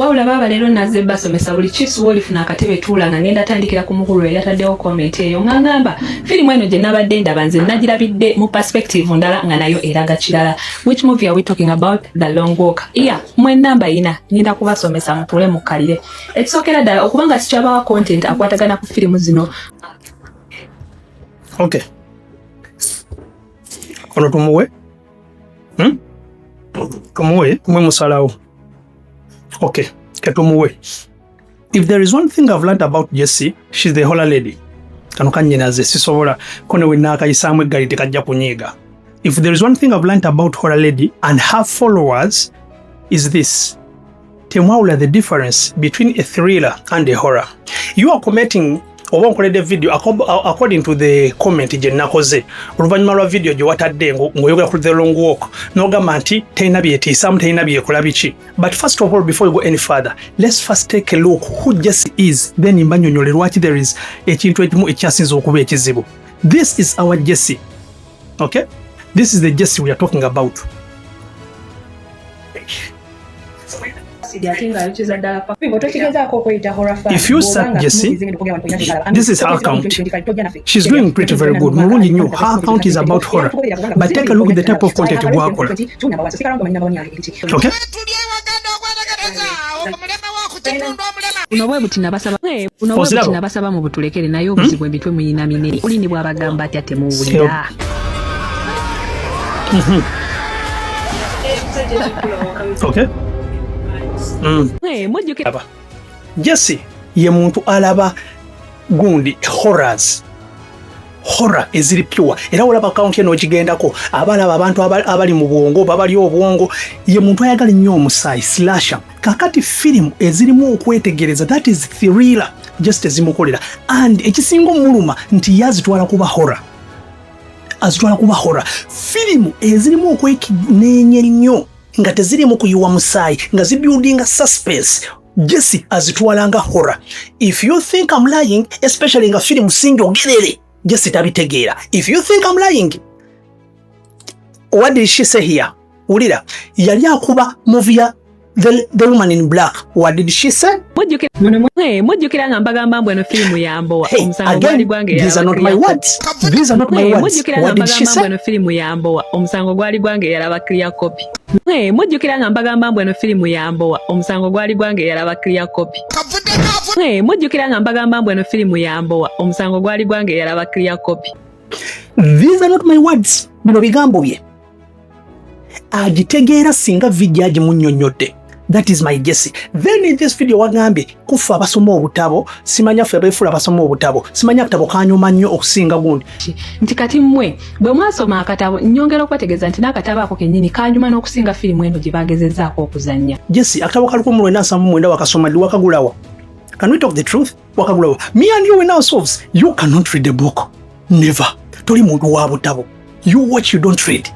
wawula baba leero nazze basomesa buli kisu wolifuna akatebe tuula nga ngenda tandikira ku mukulu era taddewo comment eyo ngangamba filimu eno gye nabadde ndaba nze nagirabidde mu perspective ndala nga nayo eraga kirala. Which movie are we talking about? The Long Walk. Yeah, mwe namba ina ngenda kubasomesa mutule mukalire ekisookera ddala okubanga sikyabawa content akwatagana ku filimu zino. Okay, ono tumuwe tumuwe mwe musalawo. Okay, ketumuwe. If there is one thing I've learned about Jessie, she's the horror lady. Kano kanyinaze sisobola kone wenaka isamwe gali tekajja kunyiga. If there is one thing I've learned about horror lady and her followers is this: temwaula the difference between a thriller and a horror. You are commenting oba nkolede video according to the comment je nakoze oluvanyuma lwa video je watadde ngoyogera ku The Long Walk nogamba nti tena byetiisa mutena byekola biki. But first of all, before we go any further, let's first take a look who Jessie is, then imbanyonyole lwaki there is ekintu ekimu ekyasinza okuba ekizibu. This is our Jessie. Okay, this is the Jessie we are talking about. If you search Jessie, this is her account. She's doing pretty very good. Mulungi nyo, her account is about horror. But take a look at the type of content you work on. Okay? Unobwe butina basaba mu butulekere naye obuzibwe bitwe muyina minene. Ulini bwabagamba ati ate muwulira. Okay? Jessie ye muntu alaba gundi horrors. Horror eziri pure. Era olaba account eno okigendako abalaba abantu abali mu bwongo babali obwongo, ye muntu ayagala nnyo omusayi slasher. Kakati film ezirimu okwetegereza, that is thriller, just ezimukolera. And ekisinga omuluma nti yazitwala kuba horror. Azitwala kuba horror. Film ezirimu okwekinenye nnyo nga tezirimu kuyiwa musayi nga zibuildinga suspense, Jessie azitwalanga horror. If you think I'm lying, especially nga film sinjogerere, Jessie tabitegeera. If you think I'm lying, what did she say here? Ulira yali akuba movie ya The Woman in Black. What did she say? Mujjukira nga mbagamba mbweno filimu yambowa omusango gwali gwange. These are not my words. These are not my words. What did she say? Mbweno filimu yambowa omusango gwali gwange yalaba clear copy. Mujjukira nga mbagamba mbweno filimu yambowa omusango gwali gwange yalaba clear copy. Mujjukira nga mbagamba mbweno filimu yambowa omusango gwali gwange yalaba clear copy. These are not my words. Bino bigambo bye. Agitegeera singa video agimunnyonnyodde. That is my Jessie. Then in this video wagambe kufa abasoma obutabo, simanya ffe abefula abasoma obutabo, simanya akatabo kanyuma nnyo okusinga gundi. Nti kati mmwe bwe mwasoma akatabo nnyongera okwetegeeza nti n'akatabo ako kennyini kanyuma n'okusinga firimu eno gye baagezezzaako okuzannya. Jessie, akatabo kali ku 1997 wakasoma ddi wakagulawa? Can we talk the truth? Wakagulawa. Me and you in ourselves, you cannot read a book. Never. Toli muntu wa butabo. You watch, you don't read.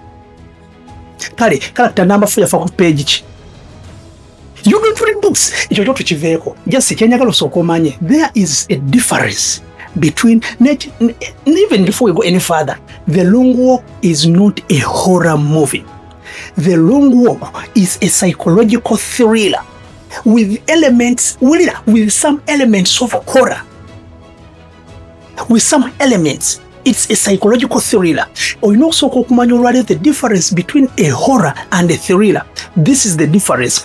Kale, character number 4 yafa ku page ki? You don't read books. Icho choto chiveeko. Jessie, kyenyagala osooka omanye, there is a difference between even before we go any further, The Long Walk is not a horror movie. The Long Walk is a psychological thriller with elements, with some elements of horror. With some elements. It's a psychological thriller. The difference between a horror and a thriller. This is the difference.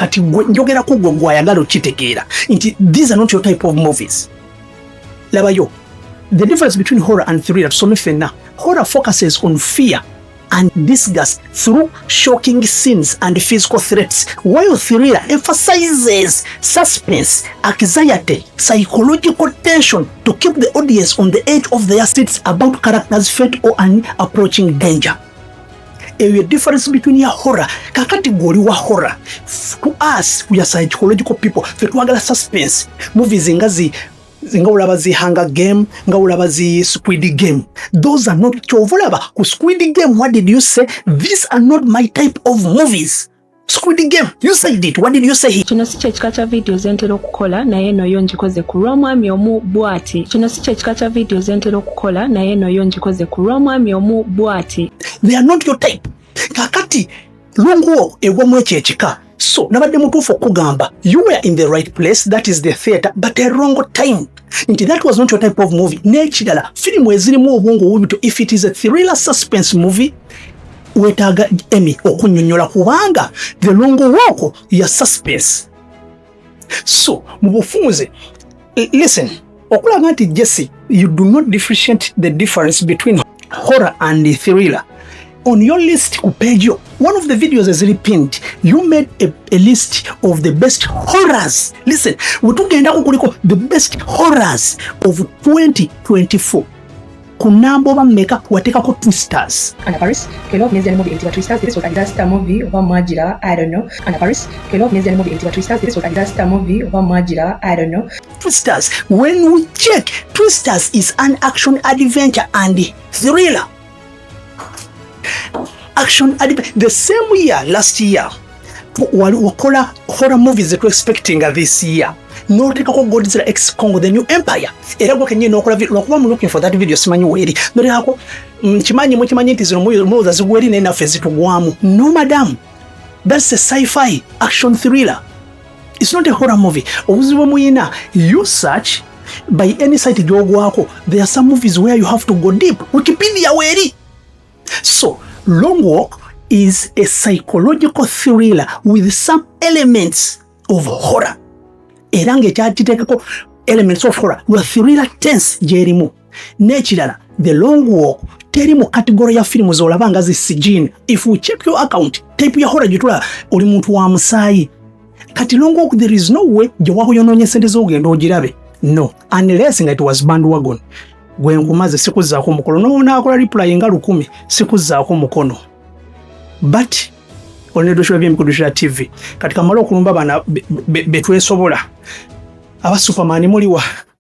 These are not your type of movies. Labayo. The difference between horror and thriller. Horror focuses on fear and disgust through shocking scenes and physical threats, while thriller emphasizes suspense, anxiety, psychological tension to keep the audience on the edge of their seats about characters' fate or an approaching danger. A difference between your horror, kakati goli wa horror. To us, we are psychological people. Fetwagala suspense. Movies nga ulaba zi Hunger Game, nga ulaba zi Squid Game. Those are not chovolaba. Ku Squid Game, what did you say? These are not my type of movies. Squid Game, you said it. What did you say? Kino si kyekika kya videos entera okukola naye no yo njikoze ku lw'omwami omu bw'ati. Kino si kyekika kya videos entera okukola naye no yo njikoze ku lw'omwami omu bw'ati. They are not your type. Kakati Long Walk egwa mu ekyekika. So nabadde mutuufu okugamba you were in the right place, that is the theatre, but a wrong time. Nti that was not your type of movie. N'ekirala firimu ezirimu obwongo bubito, if it is a thriller suspense movie wetaaga Emmy okunnyonnyola kubanga the long walk ya suspense. So mu bufunze, listen, okulaga nti Jesse, you do not differentiate the difference between horror and the thriller. On your list ku page, one of the videos is pinned. You made a list of the best horrors. Listen, wetugenda kuliko the best horrors of 2024. Kunambo bameka watekako Twisters. Anna Paris, Kelov Nezian movie into Twisters. This was a disaster movie over Majira. I don't know. Anna Paris, Kelov Nezian movie into Twisters. This was a disaster movie over Majira. I don't know. Twisters. When we check, Twisters is an action adventure and thriller. Action adventure. The same year, last year, wakola horror movies that we're expecting this year. No take ako Godzilla X Congo the New Empire. Era gwa kenye no kola video. I'm looking for that video simanyi weri. No ako chimanyi nti zino mu za zigweri na ina phase tugwamu. No madam. That's a sci-fi action thriller. It's not a horror movie. Obuzibu muyina, you search by any site gyogwako. There are some movies where you have to go deep. Wikipedia weri. So, Long Walk is a psychological thriller with some elements of horror. Erange chachitekako elements of horror. Wa thriller tense jerimu. Nekirala, The Long Walk terimu category ya filmu zolabanga zisijini. If we check your account, type ya horror jitula oli muntu wa musayi. Kati Long Walk, there is no way jawako yononye sente zogenda ogirabe. No, unless it was bandwagon. Gwe ngumaze sikuzaako mukono n'onakola reply nga 10 sikuzaako mukono. But onedo shwa bya Mikudushira TV katika malo okulumba bana betwesobola aba Superman muliwa